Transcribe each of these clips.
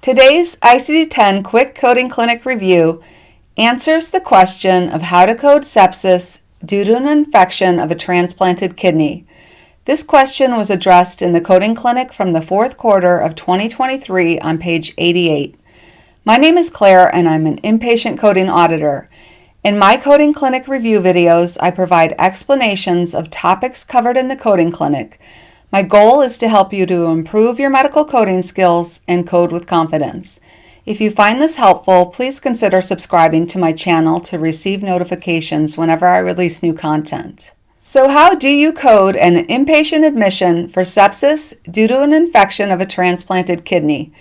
Today's ICD-10 Quick Coding Clinic review answers the question of how to code sepsis due to an infection of a transplanted kidney. This question was addressed in the Coding Clinic from the fourth quarter of 2023 on page 88. My name is Claire and I'm an inpatient coding auditor. In my Coding Clinic review videos, I provide explanations of topics covered in the Coding Clinic. My goal is to help you to improve your medical coding skills and code with confidence. If you find this helpful, please consider subscribing to my channel to receive notifications whenever I release new content. So how do you code an inpatient admission for sepsis due to an infection of a transplanted kidney?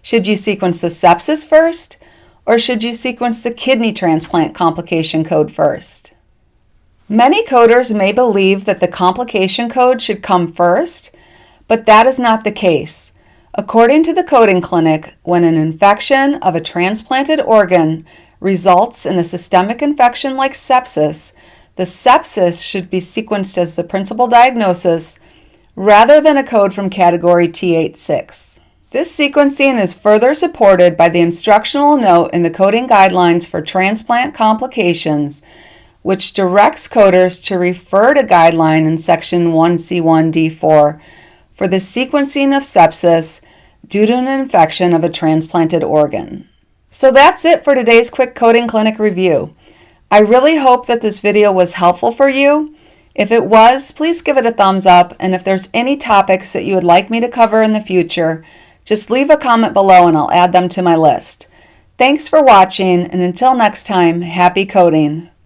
Should you sequence the sepsis first, or should you sequence the kidney transplant complication code first? Many coders may believe that the complication code should come first, but that is not the case. According to the Coding Clinic, when an infection of a transplanted organ results in a systemic infection like sepsis, the sepsis should be sequenced as the principal diagnosis rather than a code from category T86. This sequencing is further supported by the instructional note in the coding guidelines for transplant complications, which directs coders to refer to guideline in section 1C1D4 for the sequencing of sepsis due to an infection of a transplanted organ. So that's it for today's quick Coding Clinic review. I really hope that this video was helpful for you. If it was, please give it a thumbs up, and if there's any topics that you would like me to cover in the future, just leave a comment below and I'll add them to my list. Thanks for watching, and until next time, happy coding.